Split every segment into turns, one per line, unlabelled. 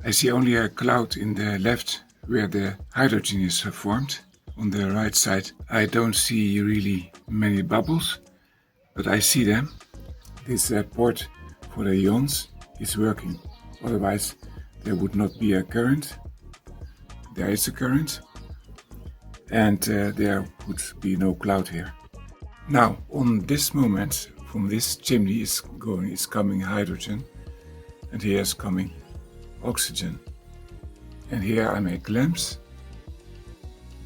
I see only a cloud in the left where the hydrogen is formed. On the right side I don't see really many bubbles, but I see them. This port for the ions is working, otherwise there would not be a current. There is a current, and there would be no cloud here. Now, on this moment, from this chimney is coming hydrogen, and here is coming oxygen. And here I make lamps.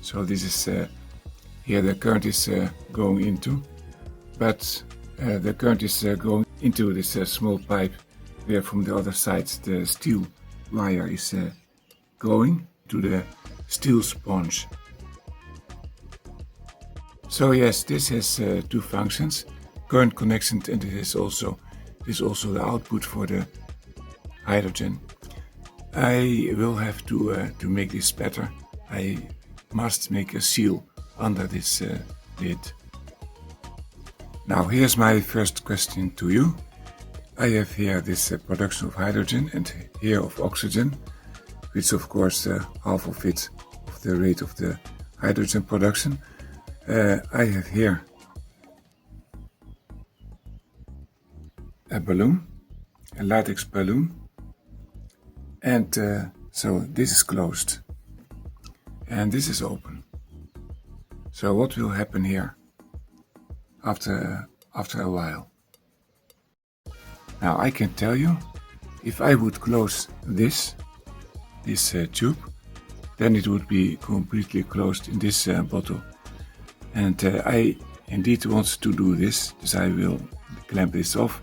So this is here the current is going into, but the current is going into this small pipe where from the other side the steel wire is going to the steel sponge. So yes, this has two functions: current connection, and it is also the output for the hydrogen. I will have to make this better. I must make a seal under this lid. Now here's my first question to you. I have here this production of hydrogen and here of oxygen, which of course half of it, of the rate of the hydrogen production. I have here a balloon, a latex balloon, and so this is closed and this is open. So what will happen here after a while? Now I can tell you, if I would close this tube, then it would be completely closed in this bottle. And I indeed want to do this, so I will clamp this off.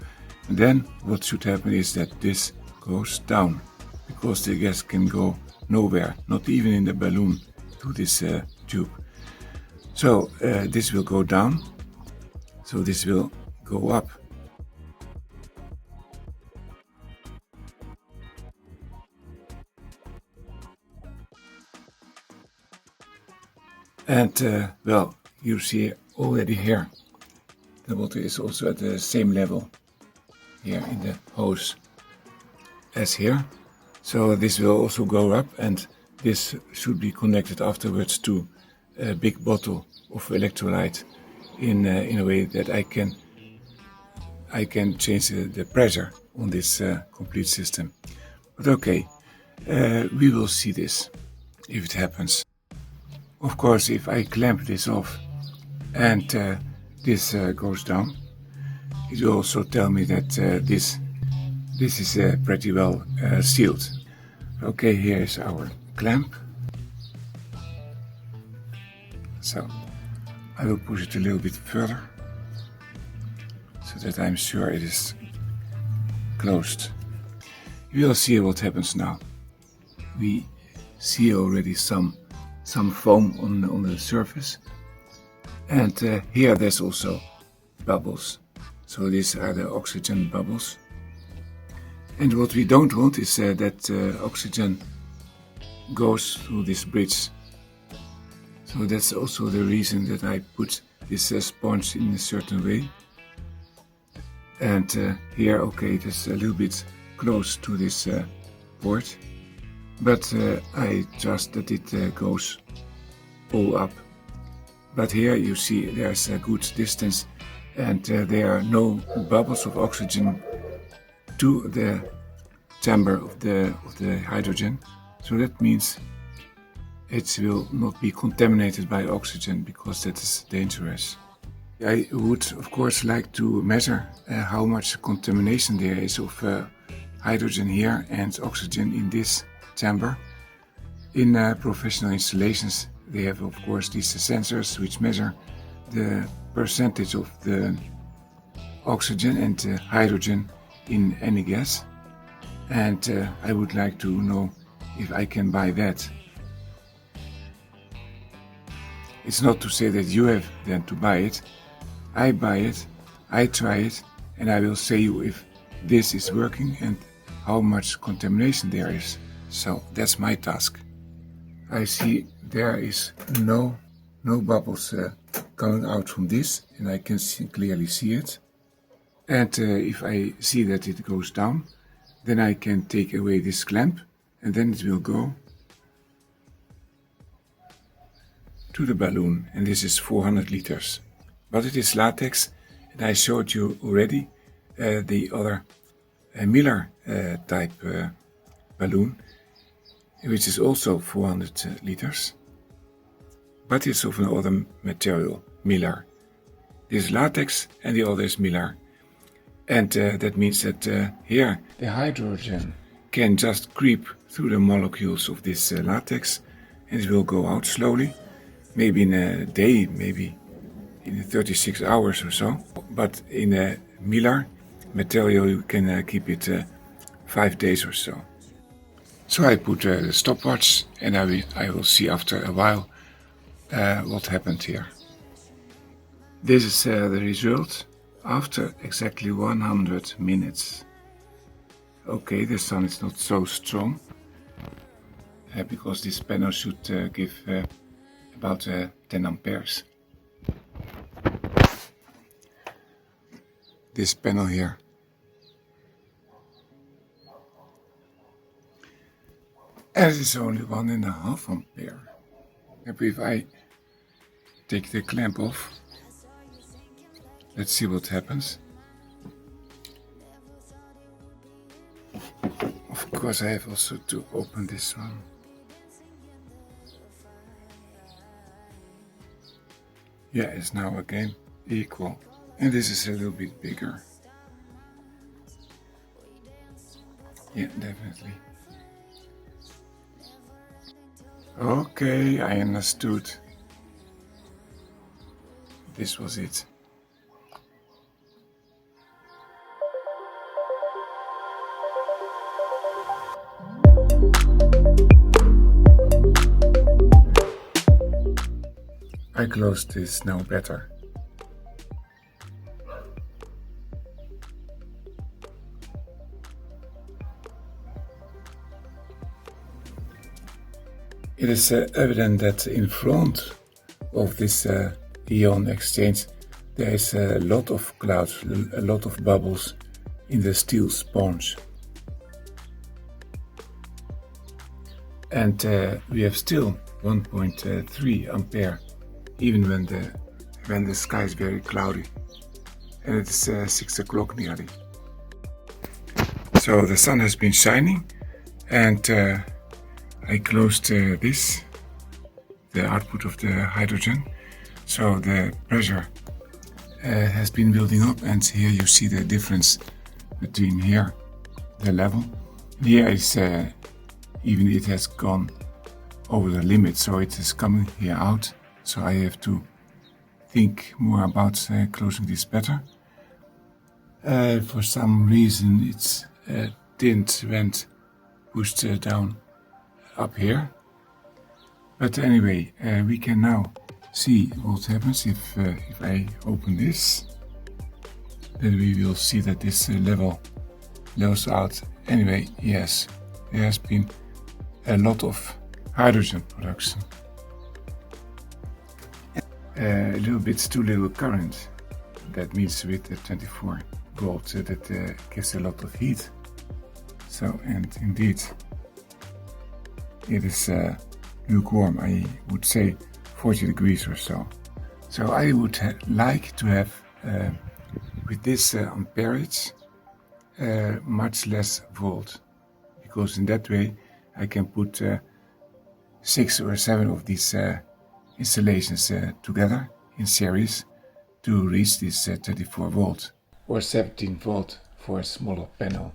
And then what should happen is that this goes down, because the gas can go nowhere, not even in the balloon, to this tube. So this will go down, so this will go up. And well, you see already here, the water is also at the same level here in the hose as here. So this will also go up, and this should be connected afterwards to a big bottle of electrolyte in a way that I can change the pressure on this complete system. But okay, we will see this if it happens. Of course, if I clamp this off and this goes down, it will also tell me that this is pretty well sealed. Okay, here is our clamp. So I will push it a little bit further so that I'm sure it is closed. You will see what happens now. We see already some foam on the surface, and here there's also bubbles. So these are the oxygen bubbles. And what we don't want is that oxygen goes through this bridge. So that's also the reason that I put this sponge in a certain way. And here, okay, it is a little bit close to this port, but I trust that it goes all up. But here you see there's a good distance, and there are no bubbles of oxygen to the chamber of the hydrogen. So that means it will not be contaminated by oxygen, because that is dangerous. I would of course like to measure how much contamination there is of hydrogen here and oxygen in this chamber. In professional installations they have of course these sensors which measure the percentage of the oxygen and hydrogen in any gas, and I would like to know if I can buy that. It's not to say that you have then to buy it. I buy it, I try it, and I will say you if this is working and how much contamination there is. So that's my task. I see there is no bubbles coming out from this, and I can clearly see it. And if I see that it goes down, then I can take away this clamp and then it will go to the balloon, and this is 400 liters. But it is latex, and I showed you already the other Miller type balloon, which is also 400 liters, but it's of another material, Miller. This is latex and the other is Miller. And that means that here the hydrogen can just creep through the molecules of this latex, and it will go out slowly, maybe in a day, maybe in 36 hours or so. But in a Miller material you can keep it 5 days or so. So I put the stopwatch, and I will see after a while what happened here. This is the result after exactly 100 minutes. Okay, the sun is not so strong because this panel should give about 10 amperes. This panel here. And it is only 1.5 ampere. Maybe if I take the clamp off, let's see what happens. Of course, I have also to open this one. Yeah, it's now again equal. And this is a little bit bigger. Yeah, definitely. Okay, I understood. This was it. I closed this now better. It is evident that in front of this ion exchange there is a lot of clouds, a lot of bubbles in the steel sponge. And we have still 1.3 ampere even when the sky is very cloudy, and it is 6 o'clock nearly. So the sun has been shining, and I closed this, the output of the hydrogen, so the pressure has been building up, and here you see the difference between here, the level. Here is even it has gone over the limit, so it is coming here out. So I have to think more about closing this better. For some reason its tint went pushed down up here. But anyway, we can now see what happens if I open this. Then we will see that this level levels out. Anyway, yes, there has been a lot of hydrogen production. A little bit too little current. That means with the 24 volt that gives a lot of heat. So, and indeed it is lukewarm, I would say 40 degrees or so. So I would like to have with this amperage much less volt, because in that way I can put 6 or 7 of these installations together in series to reach this 34 volt or 17 volt for a smaller panel.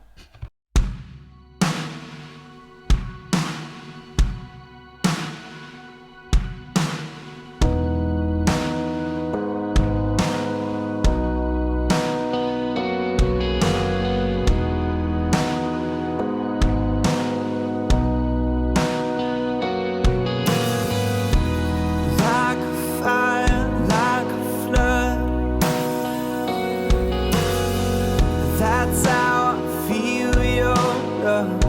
That's how I feel your love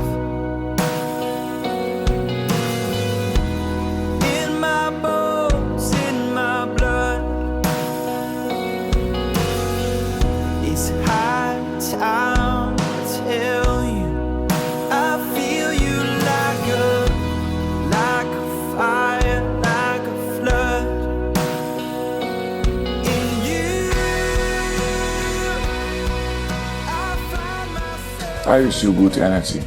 in my bones, in my blood. It's high time to tell you I feel you like
I receive good energy.